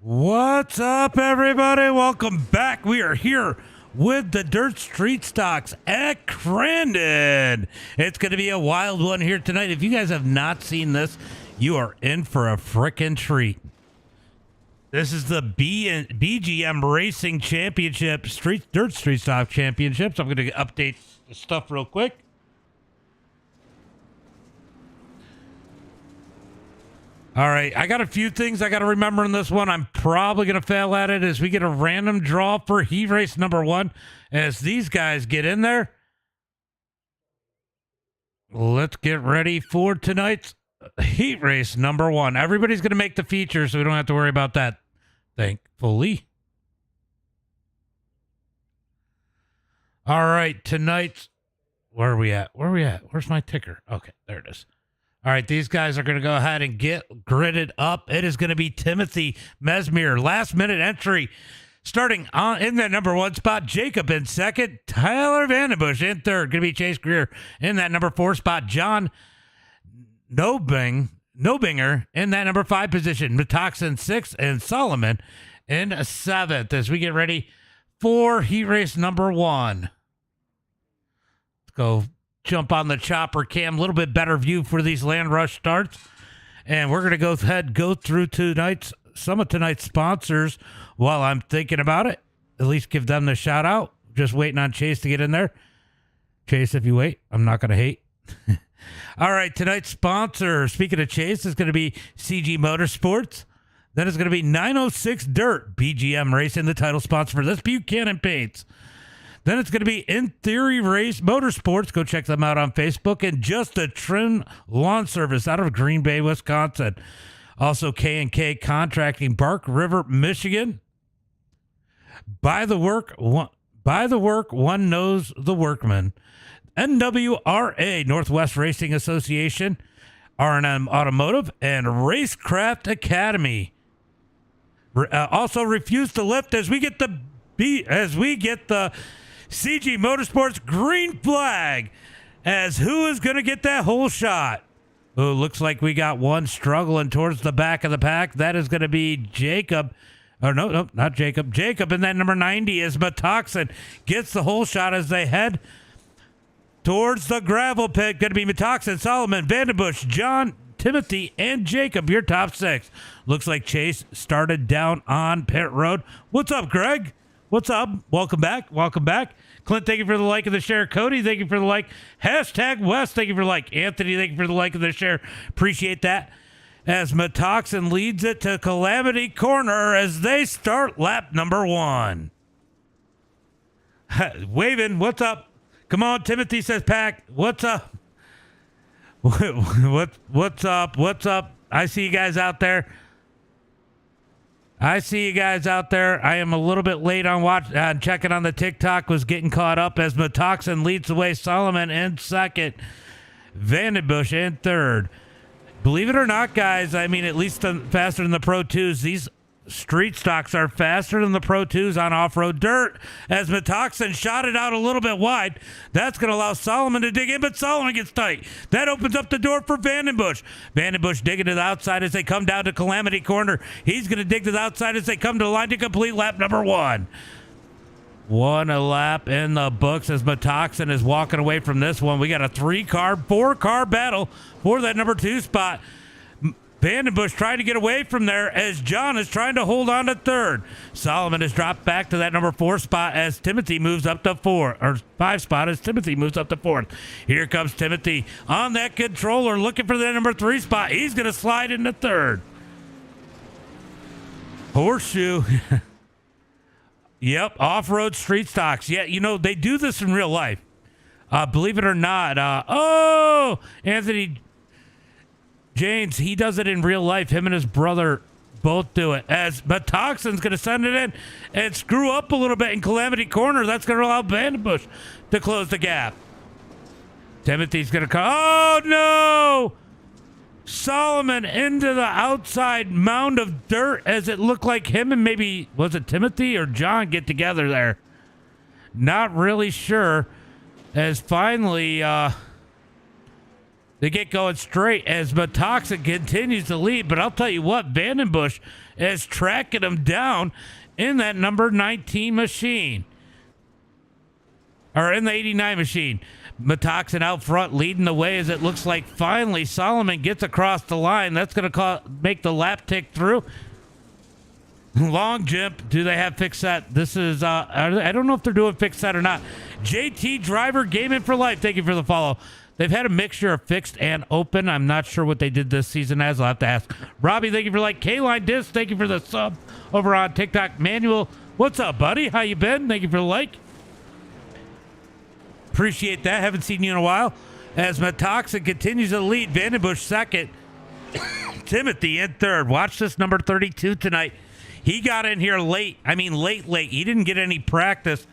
What's up, everybody? Welcome back. We are here with the Dirt Street Stocks at Crandon. It's going to be a wild one here tonight. If you guys have not seen this, you are in for a frickin' treat. This is the BGM Racing Championship, Dirt Street Stock Championships. I'm going to update the stuff real quick. All right, I got a few things I got to remember in this one. I'm probably going to fail at it as we get a random draw for heat race number 1. As these guys get in there, let's get ready for tonight's heat race number 1. Everybody's going to make the feature, so we don't have to worry about that, thankfully. All right, tonight's, where are we at? Where's my ticker? Okay, there it is. All right, these guys are going to go ahead and get gridded up. It is going to be Timothy Mesmer, last minute entry, starting in that number 1 spot. Jacob in second. Tyler Vandenbush in third. Going to be Chase Greer in that number 4 spot. John Nobinger in that number 5 position. Matox in 6th, and Solomon in 7th. As we get ready for heat race number 1. Let's go. Jump on the chopper cam, a little bit better view for these land rush starts. And we're going to go through some of tonight's sponsors while I'm thinking about it. At least give them the shout out. Just waiting on Chase to get in there. Chase, if you wait, I'm not going to hate. All right, tonight's sponsor, speaking of Chase, is going to be CG Motorsports. Then it's going to be 906 Dirt, BGM Racing, the title sponsor for this. Buchanan Paints. Then it's going to be In Theory Race Motorsports. Go check them out on Facebook. And Just a Trim Lawn Service out of Green Bay, Wisconsin. Also K&K Contracting, Bark River, Michigan. By the work, one knows the workman. NWRA, Northwest Racing Association. R&M Automotive and Racecraft Academy. Also Refuse to Lift as we get the CG Motorsports green flag. As who is going to get that whole shot? Oh, looks like we got one struggling towards the back of the pack. That is going to be Jacob. Oh, no, not Jacob. Jacob in that number 90 is Matoxin. Gets the whole shot as they head towards the gravel pit. Going to be Matoxin, Solomon, Vandenbush, John, Timothy, and Jacob, your top 6. Looks like Chase started down on pit road. What's up, Greg? What's up? Welcome back. Clint, thank you for the like and the share. Cody, thank you for the like. Hashtag West, thank you for the like. Anthony, thank you for the like and the share. Appreciate that. As Matoxin leads it to Calamity Corner as they start lap number 1. Waving, what's up? Come on, Timothy says pack. What's up? What's up? I see you guys out there. I am a little bit late on checking on the TikTok, was getting caught up as Matoxin leads the way. Solomon in second. Vandenbush in third. Believe it or not, guys, I mean, at least faster than the Pro 2s. These street stocks are faster than the Pro 2s on off-road dirt. As Matoxin shot it out a little bit wide, that's going to allow Solomon to dig in, but Solomon gets tight. That opens up the door for Vandenbush. Vandenbush digging to the outside as they come down to Calamity Corner. He's going to dig to the outside as they come to the line to complete lap number 1. A lap in the books as Matoxin is walking away from this one. We got a 4-car battle for that number 2 spot. Vandenbush trying to get away from there as John is trying to hold on to 3rd. Solomon has dropped back to that number 4 spot as Timothy moves up to 5 spot as Timothy moves up to 4th. Here comes Timothy on that controller looking for that number 3 spot. He's going to slide into 3rd. Horseshoe. Yep, off-road street stocks. Yeah, you know, they do this in real life. Believe it or not. Anthony James, he does it in real life. Him and his brother both do it. As Matoxin's going to send it in and screw up a little bit in Calamity Corner. That's going to allow Vandenbush to close the gap. Timothy's going to come. Oh, no! Solomon into the outside mound of dirt as it looked like him and maybe, was it Timothy or John get together there? Not really sure. As finally, They get going straight as Metoxic continues to lead, but I'll tell you what, Vandenbush is tracking him down in that number 19 machine. Or in the 89 machine. Metoxic out front leading the way as it looks like finally Solomon gets across the line. That's going to make the lap tick through. Long jump. Do they have fixed set? This is, I don't know if they're doing fixed set or not. JT Driver Gaming for Life. Thank you for the follow. They've had a mixture of fixed and open. I'm not sure what they did this season as. I'll have to ask. Robbie, thank you for K-Line Disc. Thank you for the sub over on TikTok. Manuel, what's up, buddy? How you been? Thank you for the like. Appreciate that. Haven't seen you in a while. As Metoxic continues to lead, Vandenbush second. Timothy in third. Watch this number 32 tonight. He got in here late. I mean, late. He didn't get any practice.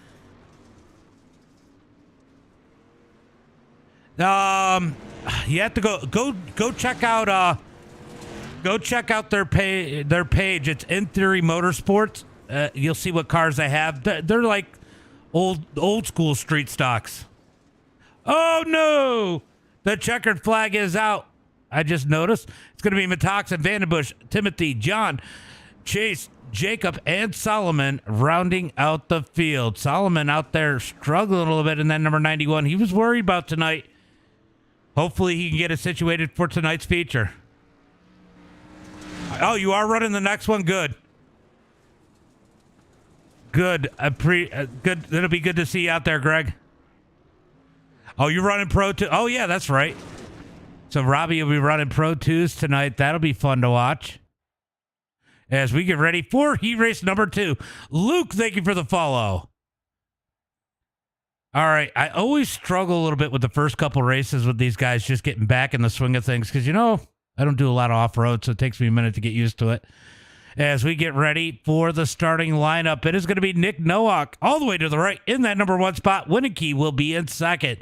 You have to go check out their page. It's In Theory Motorsports. You'll see what cars they have. They're like old school street stocks. Oh no, the checkered flag is out. I just noticed. It's going to be Metoxic, Vandenbush, Timothy, John, Chase, Jacob, and Solomon rounding out the field. Solomon out there struggling a little bit in that number 91. He was worried about tonight. Hopefully he can get it situated for tonight's feature. Oh, you are running the next one? Good. Good. Good. It'll be good to see you out there, Greg. Oh, you're running Pro 2? Oh, yeah, that's right. So Robbie will be running Pro 2s tonight. That'll be fun to watch. As we get ready for Heat Race number 2. Luke, thank you for the follow. All right, I always struggle a little bit with the first couple races with these guys just getting back in the swing of things because, I don't do a lot of off-road, so it takes me a minute to get used to it. As we get ready for the starting lineup, it is going to be Nick Nowak all the way to the right in that number 1 spot. Winnicky will be in second.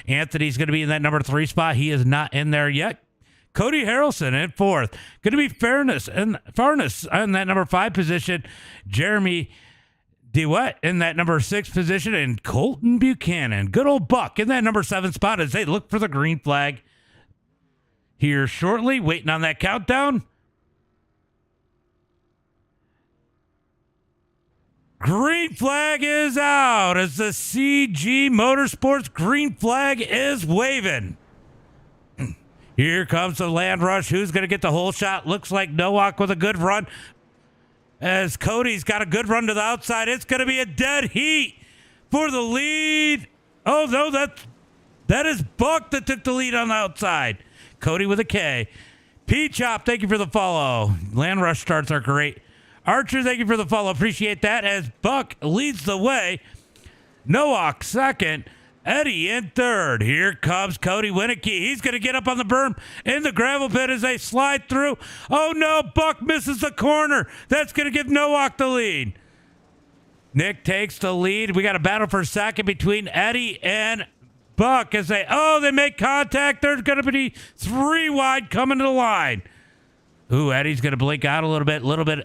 Anthony's going to be in that number 3 spot. He is not in there yet. Cody Harrelson in 4th. Going to be Farness in that number 5 position. Jeremy DeWitt in that number 6 position, and Colton Buchanan, good old Buck, in that number 7 spot as they look for the green flag here shortly. Waiting on that countdown. Green flag is out as the CG Motorsports green flag is waving. Here comes the land rush. Who's going to get the whole shot? Looks like Nowak with a good run. As Cody's got a good run to the outside. It's going to be a dead heat for the lead. Oh, no, that is Buck that took the lead on the outside. Cody with a K. P-Chop, thank you for the follow. Land Rush starts are great. Archer, thank you for the follow. Appreciate that as Buck leads the way. Nowak second. Eddie in third. Here comes Cody Winnicky. He's going to get up on the berm in the gravel pit as they slide through. Oh, no. Buck misses the corner. That's going to give Nowak the lead. Nick takes the lead. We got a battle for second between Eddie and Buck as they make contact. There's going to be 3 wide coming to the line. Ooh, Eddie's going to blink out a little bit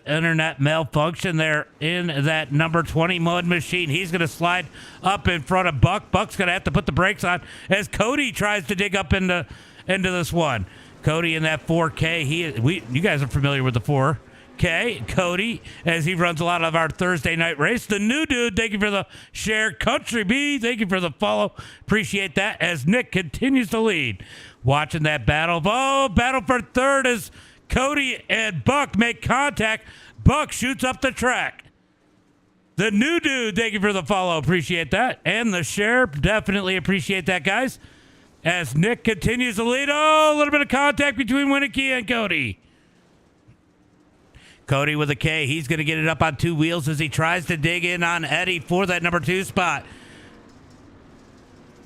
internet malfunction there in that number 20 mud machine. He's going to slide up in front of Buck. Buck's going to have to put the brakes on as Cody tries to dig up into this one. Cody in that 4K. You guys are familiar with the 4K. Cody, as he runs a lot of our Thursday night race. The new dude, thank you for the share. Country B, thank you for the follow. Appreciate that as Nick continues to lead. Watching that battle. Battle for third as Cody and Buck make contact. Buck shoots up the track. The new dude, thank you for the follow. Appreciate that. And the share, definitely appreciate that, guys. As Nick continues to lead. A little bit of contact between Winnicky and Cody. Cody with a K. He's going to get it up on 2 wheels as he tries to dig in on Eddie for that number 2 spot.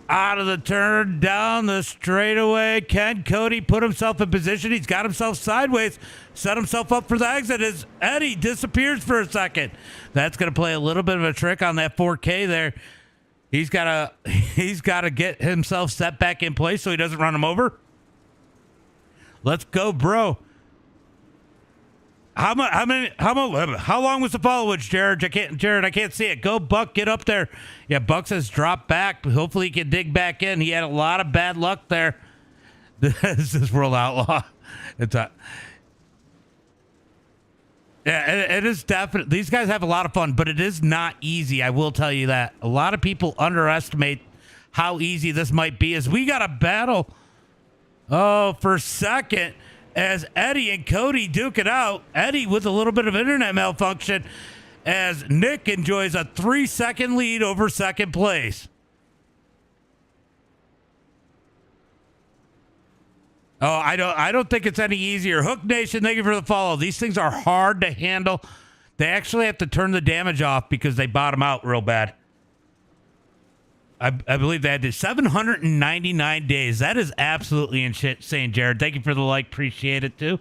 Out of the turn, down the straightaway. Can Cody put himself in position? He's got himself sideways, set himself up for the exit as Eddie disappears for a second. That's going to play a little bit of a trick on that 4K there. He's got to get himself set back in place so he doesn't run him over. Let's go, bro. How long was the followage, Jared? I can't see it. Go, Buck, get up there. Yeah, Buck has dropped back. Hopefully he can dig back in. He had a lot of bad luck there. This is World Outlaw. It's a... Yeah, it is definitely... These guys have a lot of fun, but it is not easy. I will tell you that. A lot of people underestimate how easy this might be as we got a battle, for second as Eddie and Cody duke it out. Eddie with a little bit of internet malfunction as Nick enjoys a 3-second lead over second place. Oh, I don't think it's any easier. Hook Nation, thank you for the follow. These things are hard to handle. They actually have to turn the damage off because they bottom out real bad. I believe they had to 799 days. That is absolutely insane, Jared. Thank you for the like. Appreciate it, too.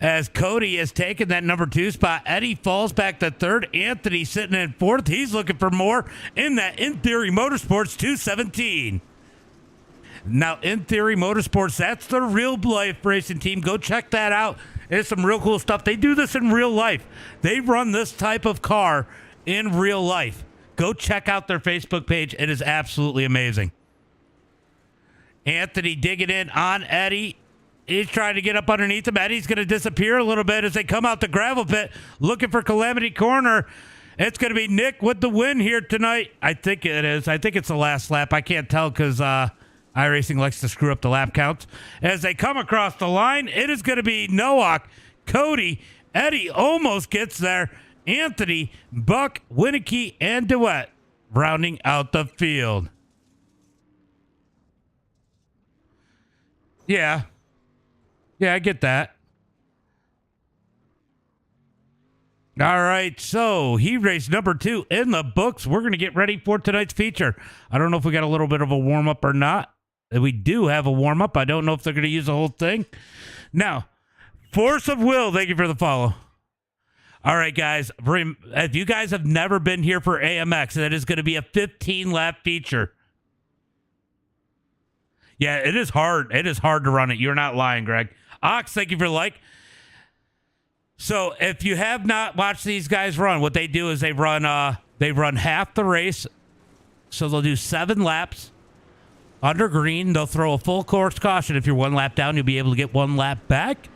As Cody has taken that number 2 spot, Eddie falls back to third. Anthony sitting in fourth. He's looking for more in that In Theory Motorsports 217. Now, In Theory Motorsports, that's the real life racing team. Go check that out. There's some real cool stuff. They do this in real life. They run this type of car in real life. Go check out their Facebook page. It is absolutely amazing. Anthony digging in on Eddie. He's trying to get up underneath him. Eddie's going to disappear a little bit as they come out the gravel pit looking for Calamity Corner. It's going to be Nick with the win here tonight. I think it is. I think it's the last lap. I can't tell because iRacing likes to screw up the lap counts. As they come across the line, it is going to be Nowak, Cody, Eddie almost gets there. Anthony, Buck, Winicky, and DeWitt rounding out the field. Yeah. Yeah, I get that. All right, so he raced number 2 in the books. We're going to get ready for tonight's feature. I don't know if we got a little bit of a warm-up or not. We do have a warm-up. I don't know if they're going to use the whole thing. Now, Force of Will, thank you for the follow. All right, guys, if you guys have never been here for AMX, that is going to be a 15-lap feature. Yeah, it is hard. It is hard to run it. You're not lying, Greg. Ox, thank you for the like. So if you have not watched these guys run, what they do is they run half the race. So they'll do 7 laps under green. They'll throw a full course caution. If you're 1 lap down, you'll be able to get 1 lap back.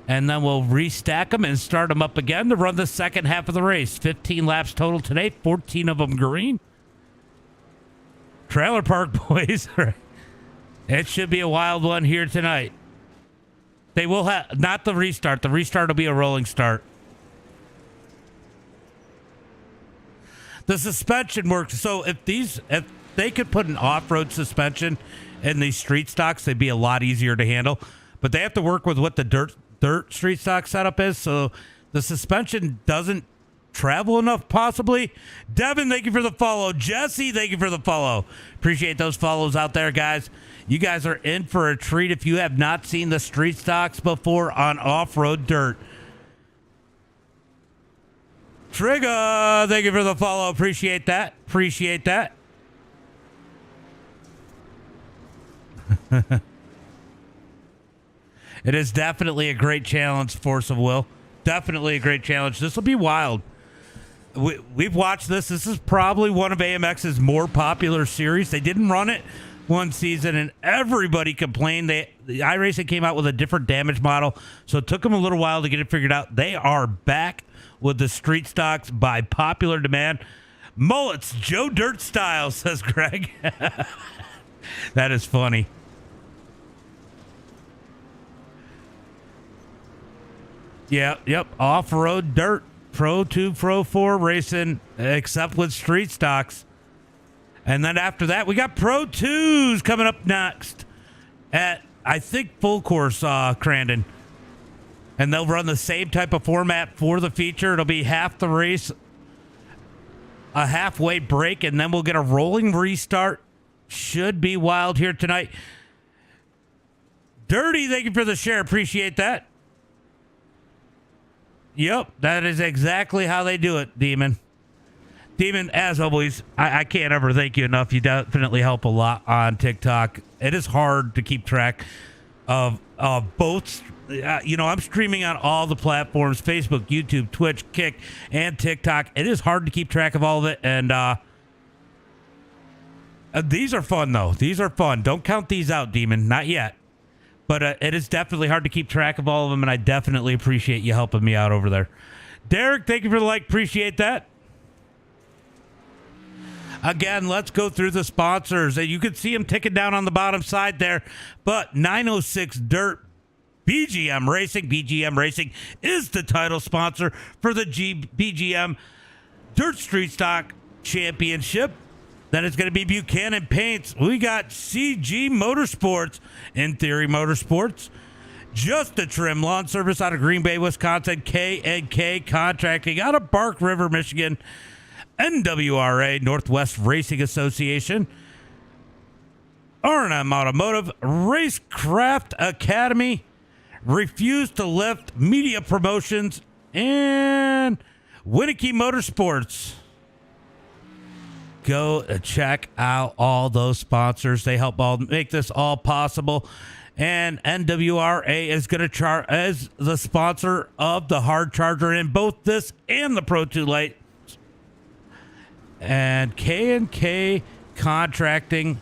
And then we'll restack them and start them up again to run the second half of the race. 15 laps total today, 14 of them green. Trailer Park Boys. It should be a wild one here tonight. They will have, not the restart. The restart will be a rolling start. The suspension works. So if they could put an off-road suspension in these street stocks, they'd be a lot easier to handle. But they have to work with what the dirt street stock setup is, so the suspension doesn't travel enough, possibly. Devin, thank you for the follow. Jesse, thank you for the follow. Appreciate those follows out there, guys. You guys are in for a treat if you have not seen the street stocks before on off-road dirt. Trigger, thank you for the follow. Appreciate that. Appreciate that. It is definitely a great challenge, Force of Will. Definitely a great challenge. This will be wild. We've watched this. This is probably one of AMX's more popular series. They didn't run it one season, and everybody complained. The iRacing came out with a different damage model, so it took them a little while to get it figured out. They are back with the street stocks by popular demand. Mullets, Joe Dirt style, says Greg. That is funny. Yep. Off-road dirt. Pro 2, Pro 4 racing, except with street stocks. And then after that, we got Pro 2s coming up next at, I think, full course, Crandon. And they'll run the same type of format for the feature. It'll be half the race, a halfway break, and then we'll get a rolling restart. Should be wild here tonight. Dirty, thank you for the share. Appreciate that. Yep, that is exactly how they do it, Demon. Demon, as always, I can't ever thank you enough. You definitely help a lot on TikTok. It is hard to keep track of both. I'm streaming on all the platforms, Facebook, YouTube, Twitch, Kick, and TikTok. It is hard to keep track of all of it, and These are fun, though. These are fun. Don't count these out, Demon. Not yet. But it is definitely hard to keep track of all of them, and I definitely appreciate you helping me out over there. Derek, thank you for the like. Appreciate that. Again, let's go through the sponsors. You can see them ticking down on the bottom side there. But 906 Dirt, BGM Racing. BGM Racing is the title sponsor for the BGM Dirt Street Stock Championship. Then it's going to be Buchanan Paints. We got CG Motorsports, In Theory Motorsports. Just a Trim Lawn Service out of Green Bay, Wisconsin. K&K Contracting out of Bark River, Michigan. NWRA, Northwest Racing Association. R&M Automotive, Racecraft Academy, Refuse to Lift, Media Promotions, and Winnicky Motorsports. Go check out all those sponsors. They help make this all possible. And NWRA is going to chart as the sponsor of the hard charger in both this and the Pro 2 Lite. And K&K Contracting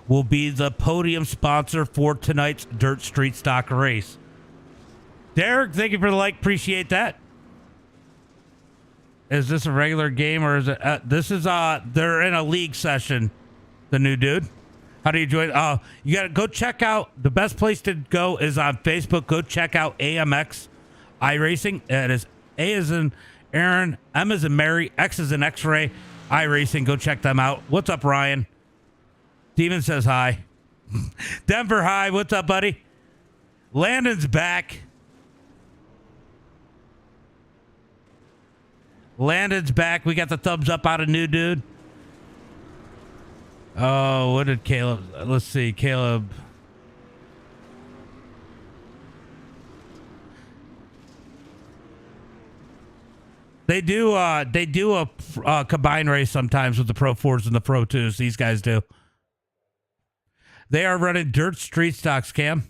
will be the podium sponsor for tonight's Dirt Street Stock race. Derek, thank you for the like. Appreciate that. Is this a regular game or is it? This is they're in a league session. The new dude. How do you join? You got to go check out. The best place to go is on Facebook. Go check out AMX iRacing. It is A as in Aaron, M as in Mary, X as in X-ray, iRacing. Go check them out. What's up, Ryan? Demon says hi. Denver, hi. What's up, buddy? Landon's back. Landon's back. We got the thumbs up out of new dude. Oh, what did Caleb? Let's see, Caleb. They do a combined race sometimes with the Pro 4s and the Pro 2s. These guys do. They are running Dirt Street Stocks, Cam.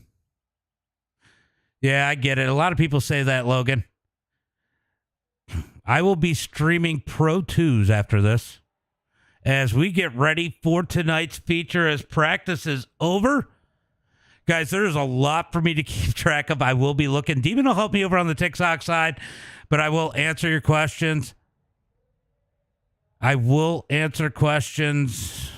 Yeah, I get it. A lot of people say that, Logan. I will be streaming Pro 2s after this as we get ready for tonight's feature as practice is over. Guys, there's a lot for me to keep track of. I will be looking. Demon will help me over on the TikTok side, but I will answer your questions. I will answer questions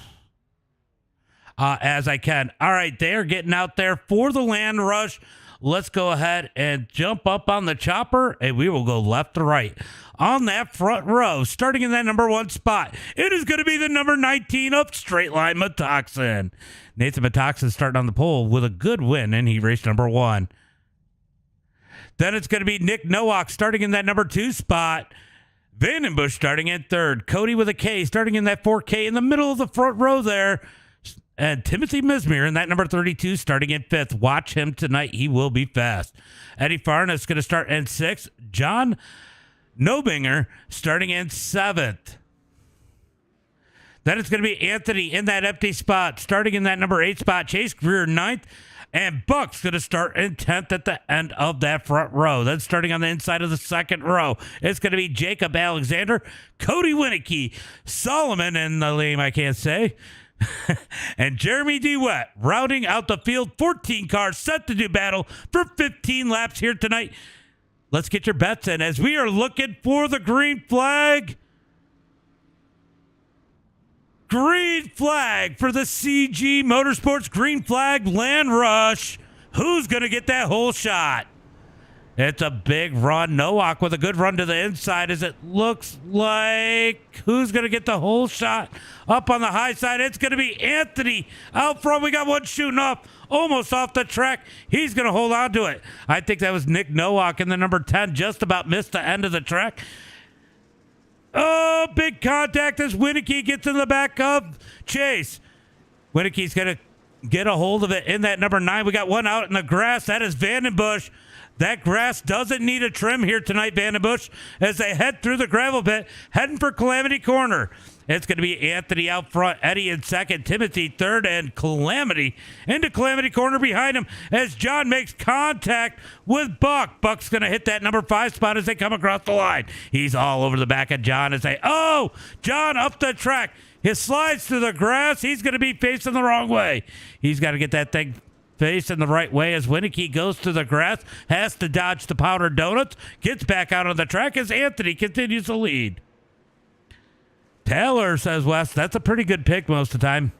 as I can. All right, they are getting out there for the land rush. Let's go ahead and jump up on the chopper, and we will go left to right. On that front row, starting in that number 1 spot, it is going to be the number 19 of Straight Line Metoxin. Nathan Metoxin starting on the pole with a good win, and he raced number 1. Then it's going to be Nick Nowak starting in that number 2 spot. Vandenbush starting in 3rd. Cody with a K starting in that 4K in the middle of the front row there. And Timothy Mismir in that number 32 starting in 5th. Watch him tonight. He will be fast. Eddie Farn is going to start in 6th. John Nobinger starting in 7th. Then it's going to be Anthony in that empty spot, starting in that number 8 spot. Chase Greer 9th. And Buck's going to start in 10th at the end of that front row. Then starting on the inside of the second row, it's going to be Jacob Alexander, Cody Winnicky, Solomon in the name I can't say, and Jeremy DeWett routing out the field. 14 cars set to do battle for 15 laps here tonight. Let's get your bets in as we are looking for the green flag. Green flag for the CG Motorsports Green Flag Land Rush. Who's going to get that whole shot? It's a big run. Nowak with a good run to the inside as it looks like. Who's going to get the whole shot? Up on the high side, it's going to be Anthony. Out front, we got one shooting off, almost off the track. He's going to hold on to it. I think that was Nick Nowak in the number 10, just about missed the end of the track. Oh, big contact as Winnicky gets in the back of Chase. Winnicky's going to get a hold of it in that number 9. We got one out in the grass. That is Vandenbush. That grass doesn't need a trim here tonight, Vandenbush, as they head through the gravel pit, heading for Calamity Corner. It's going to be Anthony out front, Eddie in 2nd, Timothy 3rd, and Calamity into Calamity Corner behind him as John makes contact with Buck. Buck's going to hit that number 5 spot as they come across the line. He's all over the back of John as they, oh, John up the track. He slides to the grass. He's going to be facing the wrong way. He's got to get that thing facing the right way as Winicky goes to the grass, has to dodge the powdered donuts, gets back out on the track as Anthony continues to lead. Taylor, says Wes, that's a pretty good pick most of the time.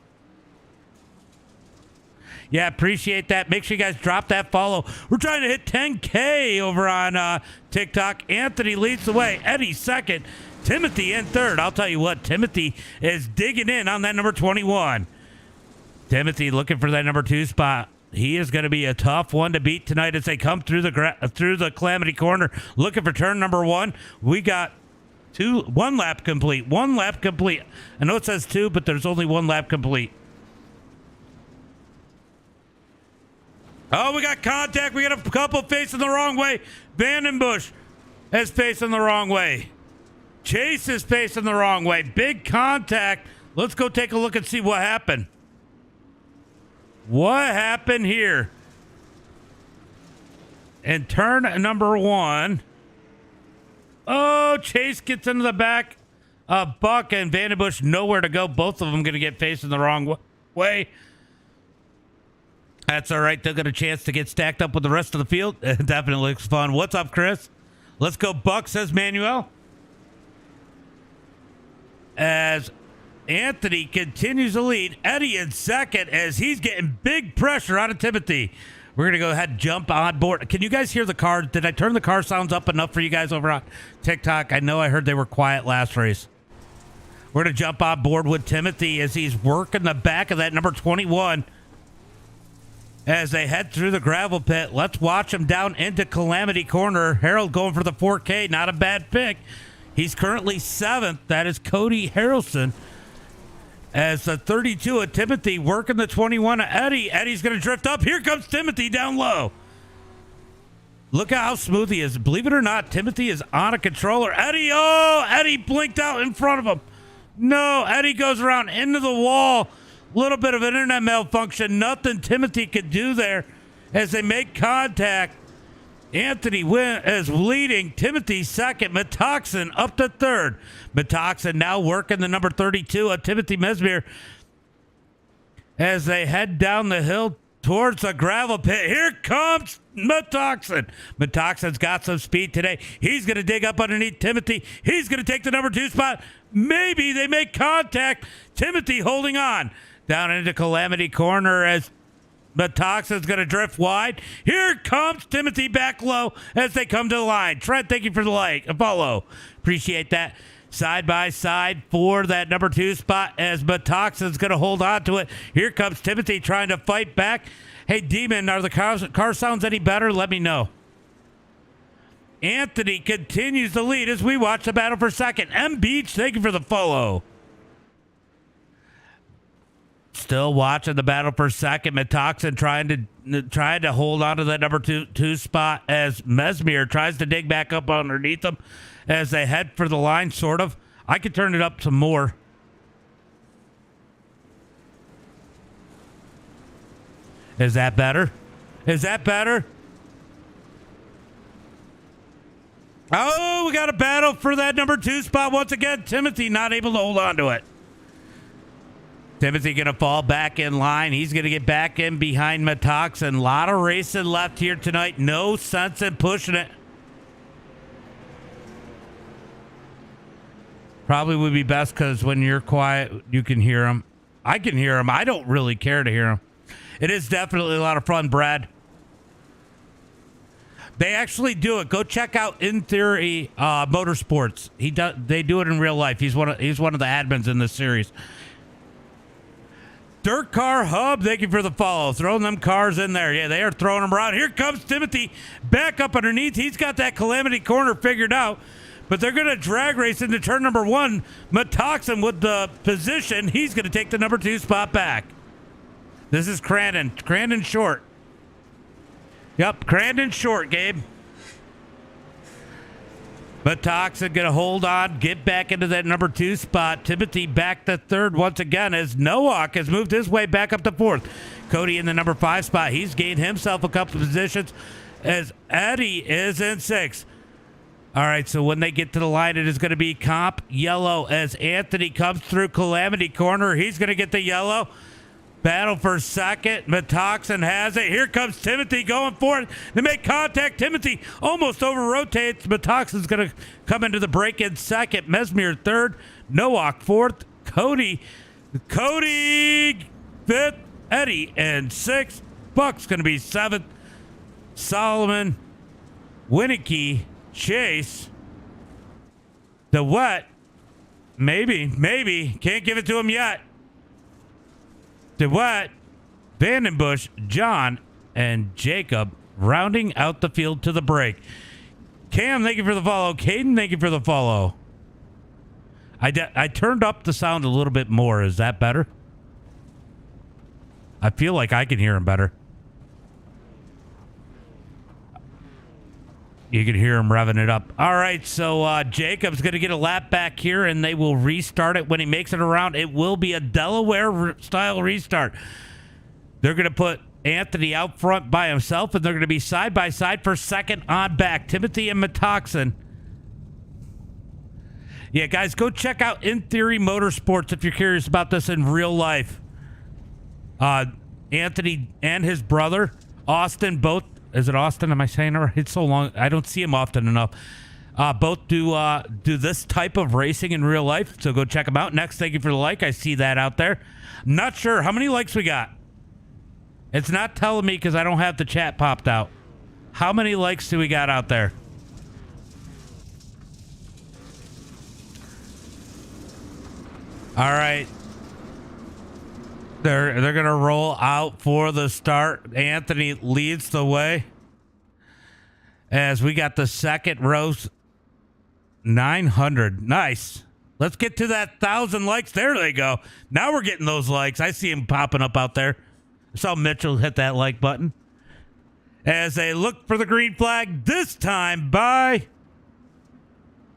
Yeah, appreciate that. Make sure you guys drop that follow. We're trying to hit 10K over on TikTok. Anthony leads the way. Eddie second. Timothy in third. I'll tell you what, Timothy is digging in on that number 21. Timothy looking for that number 2 spot. He is going to be a tough one to beat tonight as they come through the Calamity Corner. Looking for turn number 1. We got 1 lap complete. 1 lap complete. I know it says 2, but there's only 1 lap complete. Oh, we got contact. We got a couple facing the wrong way. Vandenbush is facing the wrong way. Chase is facing the wrong way. Big contact. Let's go take a look and see what happened. What happened here? And turn number 1. Oh, Chase gets into the back. Buck and Vandenbush nowhere to go. Both of them going to get facing the wrong way. That's all right. They'll get a chance to get stacked up with the rest of the field. It definitely looks fun. What's up, Chris? Let's go, Buck, says Manuel. As Anthony continues to lead. Eddie in second as he's getting big pressure out of Timothy. We're going to go ahead and jump on board. Can you guys hear the car? Did I turn the car sounds up enough for you guys over on TikTok? I know I heard they were quiet last race. We're going to jump on board with Timothy as he's working the back of that number 21. As they head through the gravel pit, let's watch them down into Calamity Corner. Harold going for the 4K, not a bad pick. He's currently 7th. That is Cody Harrelson. As the 32 of Timothy working the 21 of Eddie. Eddie's going to drift up. Here comes Timothy down low. Look at how smooth he is. Believe it or not, Timothy is on a controller. Eddie blinked out in front of him. No, Eddie goes around into the wall. Little bit of internet malfunction. Nothing Timothy could do there as they make contact. Anthony is leading. Timothy second. Metoxen up to third. Metoxen now working the number 32 of Timothy Mesmer as they head down the hill towards the gravel pit. Here comes Metoxen. Metoxen's got some speed today. He's going to dig up underneath Timothy. He's going to take the number 2 spot. Maybe they make contact. Timothy holding on. Down into Calamity Corner as Metoxen's going to drift wide. Here comes Timothy back low as they come to the line. Trent, thank you for the follow. Appreciate that. Side by side for that number 2 spot as Metoxen's going to hold on to it. Here comes Timothy trying to fight back. Hey, Demon, are the car sounds any better? Let me know. Anthony continues to lead as we watch the battle for second. M. Beach, thank you for the follow. Still watching the battle for second. Metoxen trying to hold on to that number two spot as Mesmer tries to dig back up underneath them as they head for the line, sort of. I could turn it up some more. Is that better? Is that better? Oh, we got a battle for that number 2 spot once again. Timothy not able to hold on to it. Timothy going to fall back in line. He's going to get back in behind Metoxen. A lot of racing left here tonight. No sense in pushing it. Probably would be best because when you're quiet, you can hear them. I can hear them. I don't really care to hear them. It is definitely a lot of fun, Brad. They actually do it. Go check out In Theory Motorsports. They do it in real life. He's one of the admins in this series. Dirt Car Hub, thank you for the follow. Throwing them cars in there. Yeah, they are throwing them around. Here comes Timothy back up underneath. He's got that Calamity Corner figured out. But they're going to drag race into turn number 1. Metoxen with the position. He's going to take the number 2 spot back. This is Crandon. Crandon short. Yep, Crandon short, Gabe. Metoxen going to hold on, get back into that number 2 spot. Timothy back to third once again as Nowak has moved his way back up to 4th. Cody in the number 5 spot. He's gained himself a couple of positions as Eddie is in 6th. All right, so when they get to the line, it is going to be comp yellow as Anthony comes through Calamity Corner. He's going to get the yellow. Battle for second. Metoxin has it. Here comes Timothy going for it. They make contact. Timothy almost over-rotates. Metoxin's going to come into the break in second. Mesmer third. Nowak fourth. Cody fifth. Eddie in sixth. Buck's going to be seventh. Solomon, Winicky, Chase, the wet. Maybe. Can't give it to him yet. DeWitt, Vandenbush, John, and Jacob rounding out the field to the break. Cam, thank you for the follow. Caden, thank you for the follow. I turned up the sound a little bit more. Is that better? I feel like I can hear him better. You can hear him revving it up. All right, so Jacob's going to get a lap back here, and they will restart it when he makes it around. It will be a Delaware-style restart. They're going to put Anthony out front by himself, and they're going to be side-by-side for second on back. Timothy and Metoxin. Yeah, guys, go check out In Theory Motorsports if you're curious about this in real life. Anthony and his brother, Austin, both... Is it Austin? Am I saying it right? It's so long. I don't see him often enough. Both do this type of racing in real life. So go check them out. Next, thank you for the like. I see that out there. Not sure. How many likes we got? It's not telling me because I don't have the chat popped out. How many likes do we got out there? All right. They're going to roll out for the start. Anthony leads the way as we got the second row. 900. Nice. Let's get to that 1,000 likes. There they go. Now we're getting those likes. I see them popping up out there. I saw Mitchell hit that like button as they look for the green flag, this time by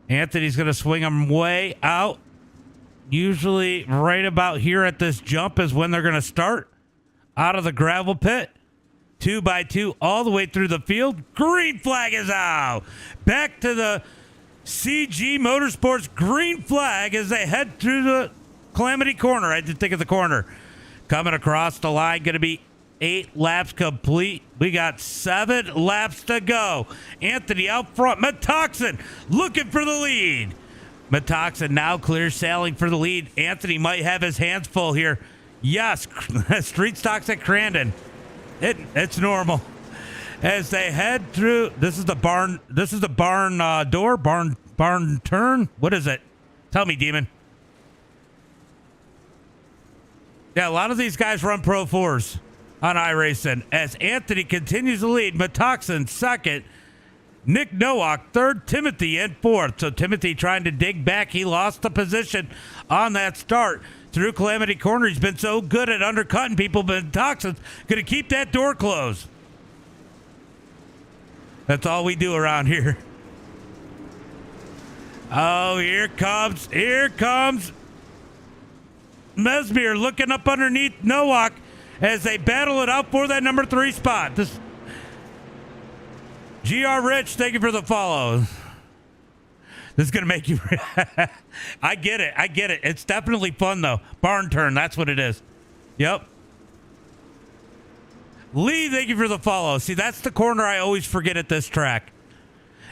Anthony's going to swing them way out. Usually right about here at this jump is when they're going to start out of the gravel pit. 2 by 2 all the way through the field. Green flag is out. Back to the CG Motorsports green flag as they head through the Calamity Corner. I did think of the corner. Coming across the line, going to be 8 laps complete. We got 7 laps to go. Anthony out front. Metoxin looking for the lead. Metoxin now clear sailing for the lead. Anthony might have his hands full here. Yes, Street Stock's at Crandon. It's normal. As they head through, this is the barn door, barn turn. What is it? Tell me, Demon. Yeah, a lot of these guys run Pro 4s on iRacing. As Anthony continues to lead, Metoxin second. Nick Nowak third, Timothy in fourth. So Timothy trying to dig back. He lost the position on that start through Calamity Corner. He's been so good at undercutting people, but Toxin's going to keep that door closed. That's all we do around here. Oh, here comes Mesmer looking up underneath Nowak as they battle it out for that number 3 spot. This GR Rich, thank you for the follow. This is going to make you... I get it. It's definitely fun, though. Barn turn, that's what it is. Yep. Lee, thank you for the follow. See, that's the corner I always forget at this track.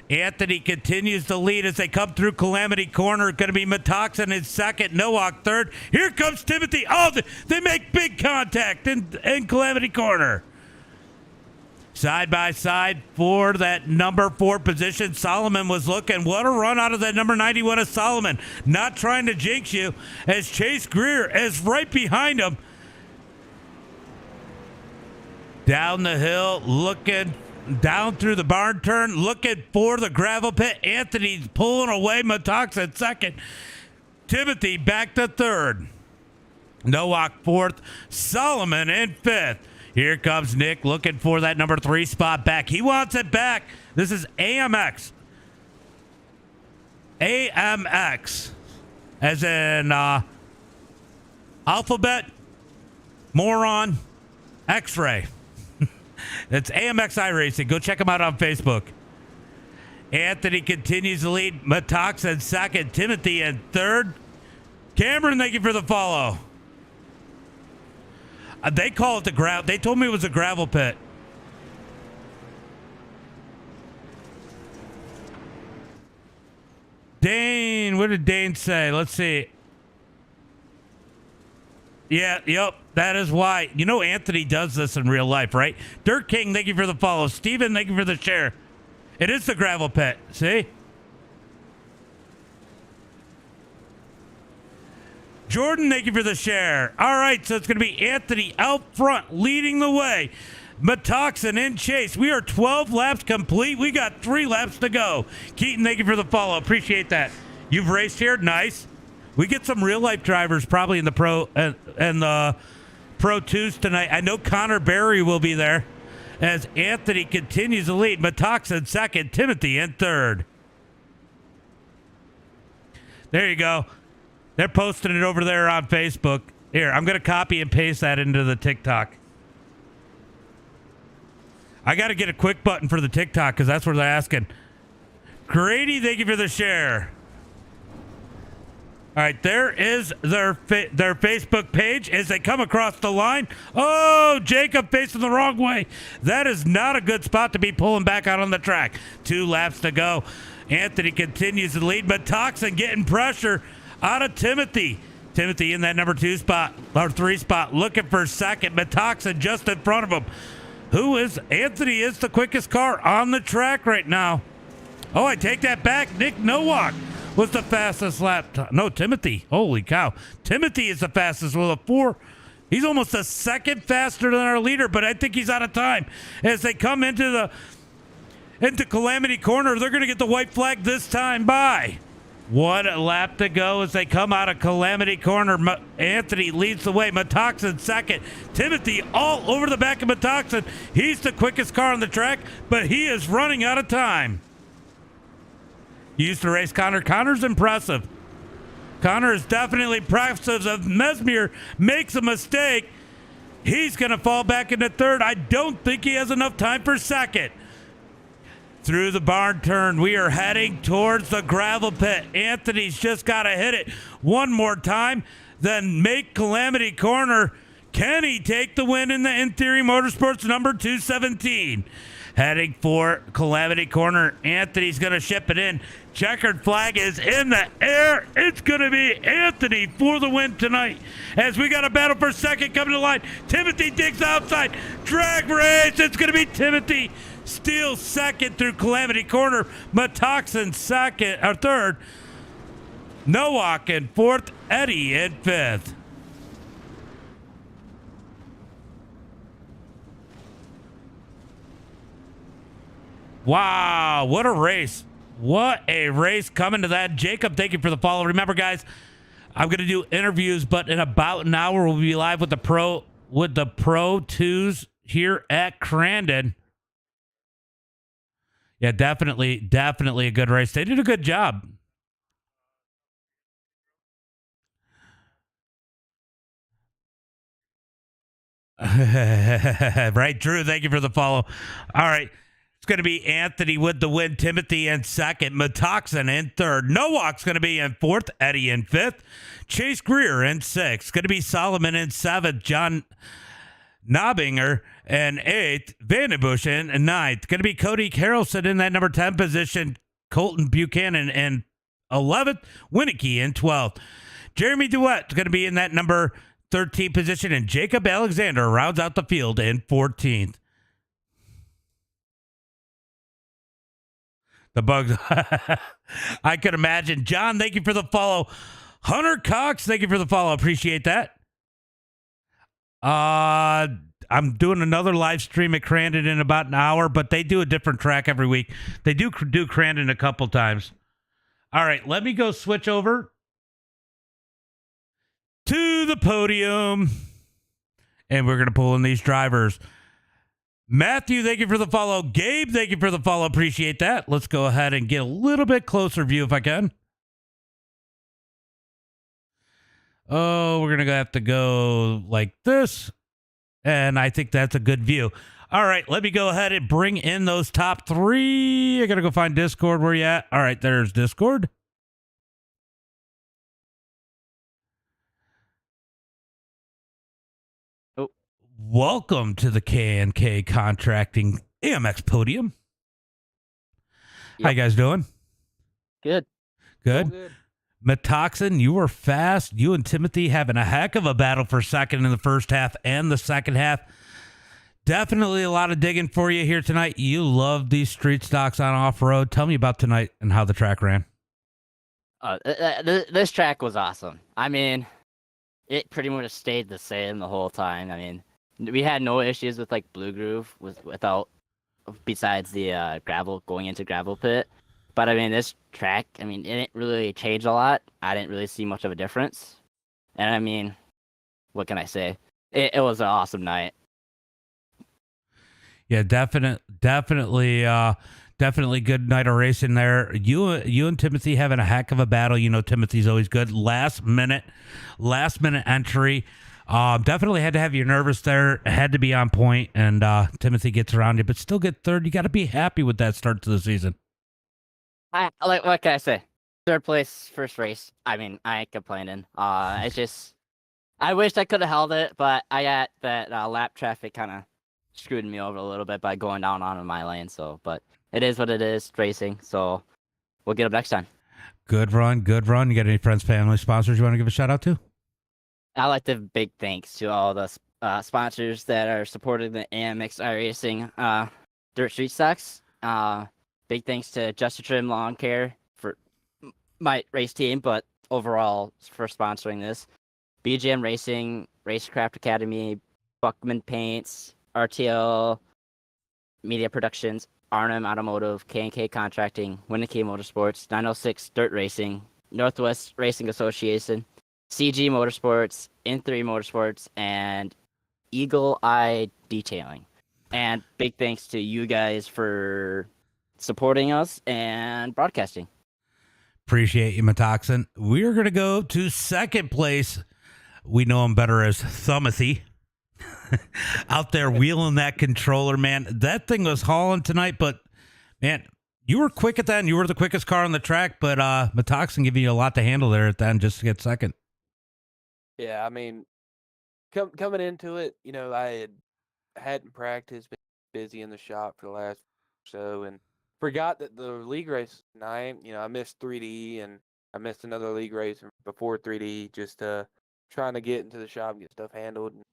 Anthony continues to lead as they come through Calamity Corner. Going to be Metoxin in second, Nowak third. Here comes Timothy. Oh, they make big contact in Calamity Corner. Side by side for that number 4 position. Solomon was looking. What a run out of that number 91 of Solomon. Not trying to jinx you as Chase Greer is right behind him. Down the hill, looking down through the barn turn, looking for the gravel pit. Anthony's pulling away. Metoxin second. Timothy back to third. Nowak fourth. Solomon in fifth. Here comes Nick looking for that number 3 spot back. He wants it back. This is AMX. AMX. As in alphabet, moron, X-ray. It's AMX iRacing. Go check them out on Facebook. Anthony continues to lead. Matox in second. Timothy in third. Cameron, thank you for the follow. They call it the gravel. They told me it was a gravel pit. Dane, what did Dane say? Let's see. Yeah, yep, that is why. You know Anthony does this in real life, right? Dirt King, thank you for the follow. Steven, thank you for the share. It is the gravel pit, see? Jordan, thank you for the share. All right, so it's going to be Anthony out front, leading the way. Matoxin in chase. We are 12 laps complete. We got 3 laps to go. Keaton, thank you for the follow. Appreciate that. You've raced here? Nice. We get some real-life drivers probably in the Pro and the Pro 2s tonight. I know Connor Berry will be there as Anthony continues to lead. Matoxin second. Timothy in third. There you go. They're posting it over there on Facebook. Here, I'm going to copy and paste that into the TikTok. I got to get a quick button for the TikTok because that's what they're asking. Grady, thank you for the share. All right, there is their Facebook page as they come across the line. Oh, Jacob facing the wrong way. That is not a good spot to be pulling back out on the track. 2 laps to go. Anthony continues to lead, but Toxin getting pressure out of Timothy. Timothy in that number 2 spot, or 3 spot, looking for second. Matoxin just in front of him. Anthony is the quickest car on the track right now. Oh, I take that back. Nick Nowak was the fastest lap time. No, Timothy. Holy cow. Timothy is the fastest with a 4. He's almost a second faster than our leader, but I think he's out of time. As they come into Calamity Corner, they're going to get the white flag this time by. 1 lap to go as they come out of Calamity Corner. Anthony leads the way. Matoxin second. Timothy all over the back of Matoxin. He's the quickest car on the track, but he is running out of time. You used to race Connor. Connor's impressive. Connor is definitely impressive. If Mesmer makes a mistake, he's going to fall back into third. I don't think he has enough time for second. Through the barn turn, we are heading towards the gravel pit. Anthony's just got to hit it one more time, then make Calamity Corner. Can he take the win in the In Theory Motorsports number 217? Heading for Calamity Corner. Anthony's going to ship it in. Checkered flag is in the air. It's going to be Anthony for the win tonight. As we got a battle for second coming to the line. Timothy digs outside. Drag race. It's going to be Timothy. Steele second through Calamity Corner. Matoxin second or third. Nowak in fourth. Eddie in fifth. Wow, what a race. What a race coming to that. Jacob, thank you for the follow. Remember, guys, I'm going to do interviews, but in about an hour, we'll be live with the Pro 2s here at Crandon. Yeah, definitely a good race. They did a good job. Right, Drew, thank you for the follow. All right. It's going to be Anthony with the win. Timothy in second. Matoxin in third. Nowak's going to be in fourth. Eddie in fifth. Chase Greer in sixth. Going to be Solomon in seventh. John Nobinger in eighth. Vandenbush in ninth. Going to be Cody Harrelson in that number 10 position. Colton Buchanan in 11th. Winicky in 12th. Jeremy Duett's going to be in that number 13 position. And Jacob Alexander rounds out the field in 14th. The bugs. I could imagine. John, thank you for the follow. Hunter Cox, thank you for the follow. Appreciate that. I'm doing another live stream at Crandon in about an hour, but they do a different track every week. They do Crandon a couple times. All right, let me go switch over to the podium, and we're going to pull in these drivers. Matthew, thank you for the follow. Gabe, thank you for the follow. Appreciate that. Let's go ahead and get a little bit closer view if I can. Oh, we're going to have to go like this. And I think that's a good view. All right, let me go ahead and bring in those top three. I got to go find Discord. Where you at? All right, there's Discord. Oh, Welcome to the K&K Contracting AMX podium. How you yep. guys doing? Good. Good. Good. Metoxin, you were fast. You and Timothy having a heck of a battle for second in the first half and the second half. Definitely a lot of digging for you here tonight. You love these street stocks on off-road. Tell me about tonight and how the track ran. This track was awesome. I mean, it pretty much stayed the same the whole time. I mean, we had no issues with like Blue Groove without besides the gravel going into gravel pit. But I mean, this track, I mean, it didn't really change a lot. I didn't really see much of a difference. And I mean, what can I say? It was an awesome night. Yeah, definitely good night of racing there. You and Timothy having a heck of a battle. You know, Timothy's always good. Last minute entry. Definitely had to have you nervous there. Had to be on point, and Timothy gets around you, but still get third. You got to be happy with that start to the season. What can I say? Third place, first race. I mean, I ain't complaining. It's just, I wish I could have held it, but I got that lap traffic kind of screwed me over a little bit by going down on my lane. So, but it is what it is, racing. So we'll get up next time. Good run. You got any friends, family, sponsors you want to give a shout out to? I'd like to give big thanks to all the sponsors that are supporting the AMX iRacing Dirt Street Stocks. Big thanks to Just Trim Lawn Care for my race team, but overall for sponsoring this. BGM Racing, Racecraft Academy, Buckman Paints, RTL Media Productions, Arnhem Automotive, K&K Contracting, Winnicky Motorsports, 906 Dirt Racing, Northwest Racing Association, CG Motorsports, N3 Motorsports, and Eagle Eye Detailing. And big thanks to you guys for supporting us and broadcasting. Appreciate you, Metoxin. We're going to go to second place. We know him better as Thumothy. Out there wheeling that controller, man. That thing was hauling tonight, but, man, you were quick at that, and you were the quickest car on the track, but Metoxin giving you a lot to handle there at the end just to get second. Yeah, I mean, coming into it, you know, I hadn't practiced, been busy in the shop for the last so, and forgot that the league race tonight. You know, I missed 3D and I missed another league race before 3D, just trying to get into the shop and get stuff handled. And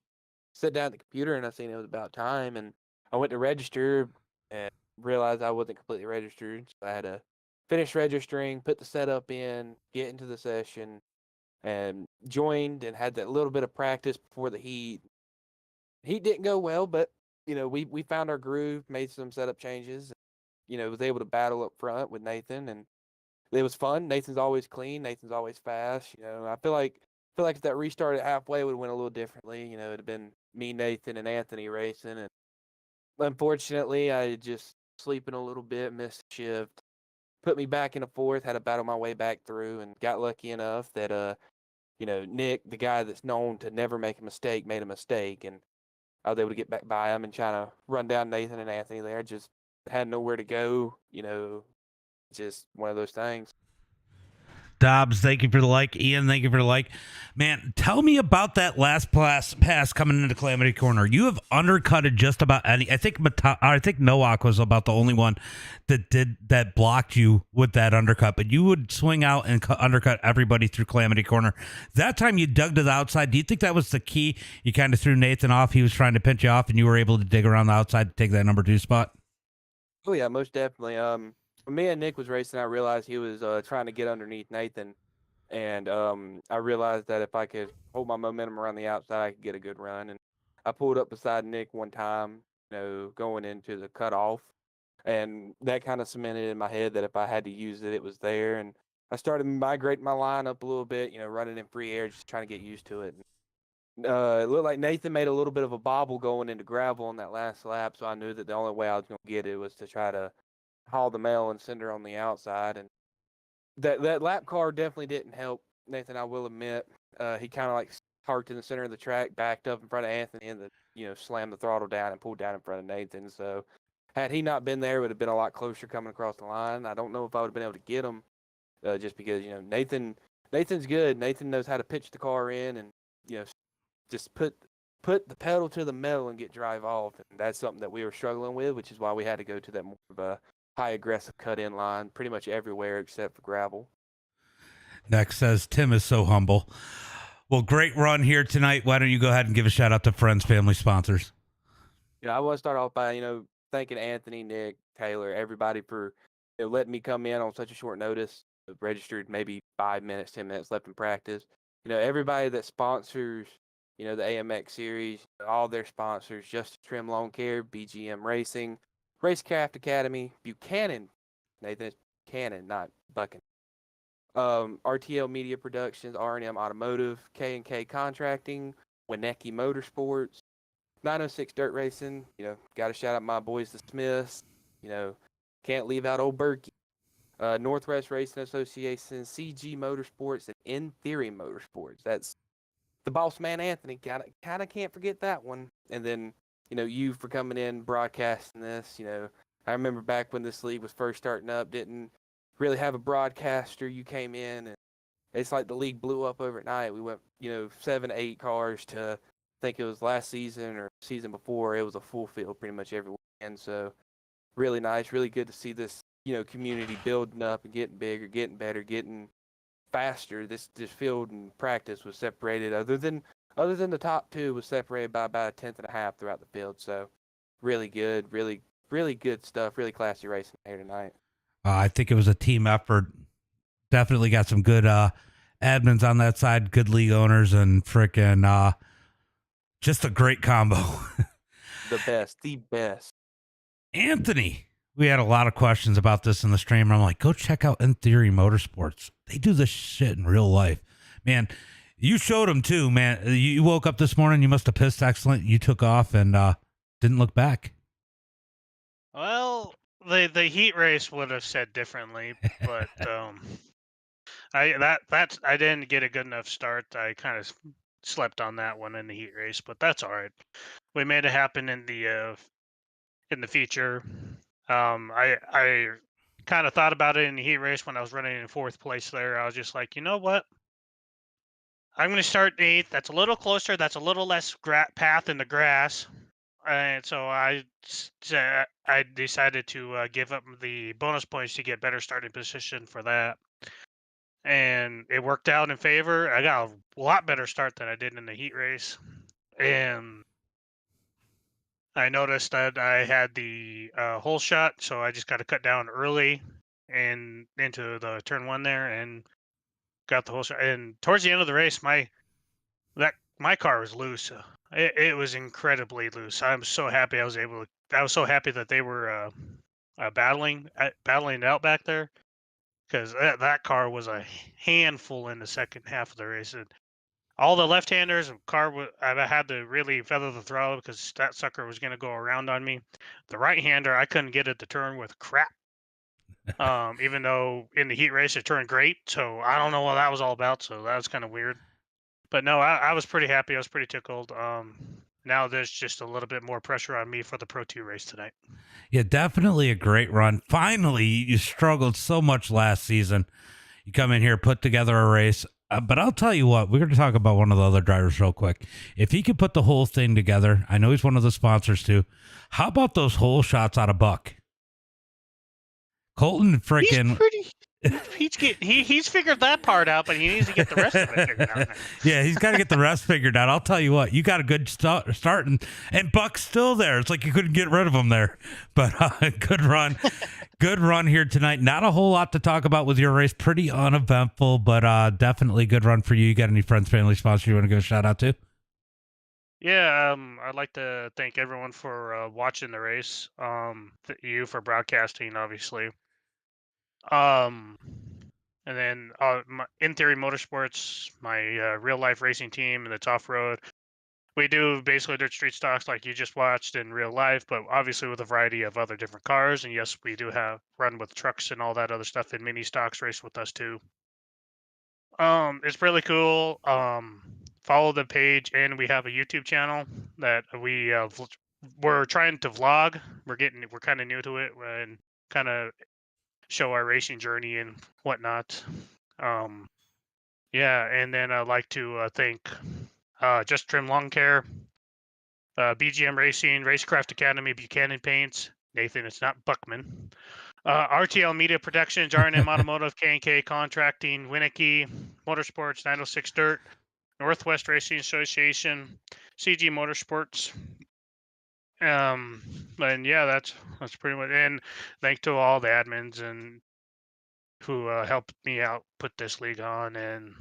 sit down at the computer and I seen it was about time, and I went to register and realized I wasn't completely registered, so I had to finish registering, put the setup in, get into the session, and joined and had that little bit of practice before the heat. Heat didn't go well, but you know, we found our groove, made some setup changes, and, you know, was able to battle up front with Nathan, and it was fun. Nathan's always clean, Nathan's always fast. You know, I feel like if that restarted halfway would have went a little differently. You know, it'd have been me, Nathan, and Anthony racing, and unfortunately I just sleeping a little bit, missed the shift. Put me back in a fourth, had to battle my way back through, and got lucky enough that you know, Nick, the guy that's known to never make a mistake, made a mistake, and I was able to get back by him and trying to run down Nathan and Anthony there. Just had nowhere to go, you know, just one of those things. Dobbs, thank you for the like. Ian, thank you for the like. Man, tell me about that last pass coming into Calamity Corner. You have undercutted just about any. I think Nowak was about the only one that blocked you with that undercut, but you would swing out and undercut everybody through Calamity Corner. That time you dug to the outside. Do you think that was the key? You kind of threw Nathan off. He was trying to pinch you off, and you were able to dig around the outside to take that number 2 spot? Oh yeah, most definitely. When me and Nick was racing, I realized he was trying to get underneath Nathan, and I realized that if I could hold my momentum around the outside, I could get a good run. And I pulled up beside Nick one time, you know, going into the cutoff, and that kind of cemented in my head that if I had to use it, it was there. And I started migrating my line up a little bit, you know, running in free air, just trying to get used to it. It looked like Nathan made a little bit of a bobble going into gravel on that last lap, so I knew that the only way I was going to get it was to try to haul the mail and send her on the outside. And that lap car definitely didn't help Nathan, I will admit. He kind of like parked in the center of the track, backed up in front of Anthony, and then slammed the throttle down and pulled down in front of Nathan. So had he not been there, it would have been a lot closer coming across the line. I don't know if I would have been able to get him, just because Nathan's good. Nathan knows how to pitch the car in, and just put the pedal to the metal and get drive off. And that's something that we were struggling with, which is why we had to go to that more of a high aggressive cut in line pretty much everywhere except for gravel. Next says Tim is so humble. Well, great run here tonight. Why don't you go ahead and give a shout out to friends, family, sponsors? I want to start off by thanking Anthony, Nick, Taylor, everybody for letting me come in on such a short notice. Registered maybe 5 minutes, 10 minutes left in practice. Everybody that sponsors the AMX series, all their sponsors, Just Trim Lawn Care, BGM Racing, Racecraft Academy, Buchanan, Nathan, it's Buchanan, not Buchan. RTL Media Productions, R&M Automotive, K&K Contracting, Winecki Motorsports, 906 Dirt Racing. Got to shout out my boys, the Smiths. Can't leave out old Berkey. Northwest Racing Association, CG Motorsports, and In Theory Motorsports. That's the boss man, Anthony. Kind of can't forget that one. And then, you for coming in, broadcasting this. I remember back when this league was first starting up, didn't really have a broadcaster. You came in, and it's like the league blew up overnight. We went, 7, 8 cars to, I think it was last season or season before. It was a full field pretty much every weekend. So really nice, really good to see this, community building up and getting bigger, getting better, getting faster. This field and practice was separated, other than the top 2, was separated by about a tenth and a half throughout the field. So really good, really good stuff. Really classy racing here tonight. I think it was a team effort. Definitely got some good admins on that side, good league owners, and freaking just a great combo. The best. Anthony, we had a lot of questions about this in the stream. I'm like, go check out In Theory Motorsports. They do this shit in real life. Man, you showed them too, man. You woke up this morning, you must have pissed excellent. You took off and didn't look back. Well, the heat race would have said differently, but I didn't get a good enough start. I kind of slept on that one in the heat race, but that's all right. We made it happen in the feature. I kind of thought about it in the heat race when I was running in 4th place there. I was just like, you know what? I'm going to start 8th. That's a little closer. That's a little less path in the grass. And so I decided to give up the bonus points to get better starting position for that. And it worked out in favor. I got a lot better start than I did in the heat race. And I noticed that I had the hole shot, so I just got to cut down early and into the turn 1 there and got the hole shot. And towards the end of the race, my car was loose. It was incredibly loose. I'm so happy I was so happy that they were battling it out back there, because that car was a handful in the second half of the race. And all the left-handers, I had to really feather the throttle because that sucker was going to go around on me. The right-hander, I couldn't get it to turn with crap. Even though in the heat race it turned great, so I don't know what that was all about. So that was kind of weird. But no, I was pretty happy. I was pretty tickled. Now there's just a little bit more pressure on me for the Pro 2 race tonight. Yeah, definitely a great run. Finally, you struggled so much last season. You come in here, put together a race. But I'll tell you what, we're going to talk about one of the other drivers real quick. If he could put the whole thing together, I know he's one of the sponsors too. How about those hole shots out of Buck? Colton freaking... He's figured that part out, but he needs to get the rest of it figured out. Yeah, he's got to get the rest figured out. I'll tell you what, you got a good start, and Buck's still there. It's like you couldn't get rid of him there. But good run. Good run here tonight. Not a whole lot to talk about with your race. Pretty uneventful, but definitely good run for you. You got any friends, family, sponsors you want to give a shout out to? Yeah, I'd like to thank everyone for watching the race. You for broadcasting, obviously. And then In Theory Motorsports, my real life racing team, and it's off road. We do basically dirt street stocks like you just watched in real life, but obviously with a variety of other different cars. And yes, we do have run with trucks and all that other stuff in mini stocks, race with us too. It's really cool. follow the page, and we have a YouTube channel that we're trying to vlog. We're kind of new to it and kind of show our racing journey and whatnot. Yeah, and then I'd like to thank Just Trim Lawn Care, BGM Racing, Racecraft Academy, Buchanan Paints, Nathan, it's not Buckman, RTL Media Productions, R&M Automotive, K&K Contracting, Winnicky, Motorsports, 906 Dirt, Northwest Racing Association, CG Motorsports. And yeah, that's pretty much. And thank to all the admins and who helped me out put this league on and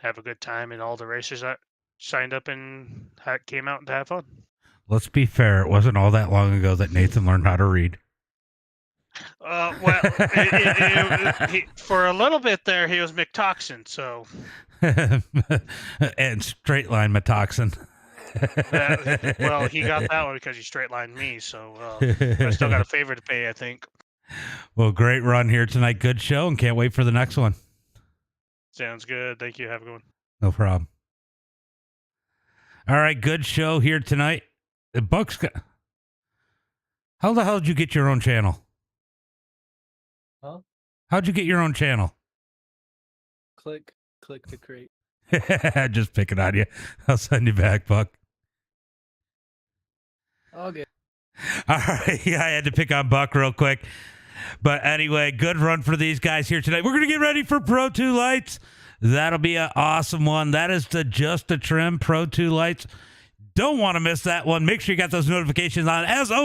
have a good time, and all the racers that signed up and came out to have fun. Let's be fair. It wasn't all that long ago that Nathan learned how to read. Well, for a little bit there, he was McToxin, so. And straight line Metoxin. Well, he got that one because he straight lined me, so I still got a favor to pay, I think. Well, great run here tonight. Good show, and can't wait for the next one. Sounds good. Thank you. Have a good one. No problem. All right, good show here tonight. Buck's got... How the hell did you get your own channel? Huh? How'd you get your own channel? Click to create. Just picking on you. I'll send you back, Buck. Okay. All right. Yeah, I had to pick on Buck real quick. But anyway, good run for these guys here tonight. We're going to get ready for Pro 2 Lights. That'll be an awesome one. That is the Just a Trim Pro 2 Lights. Don't want to miss that one. Make sure you got those notifications on. As always,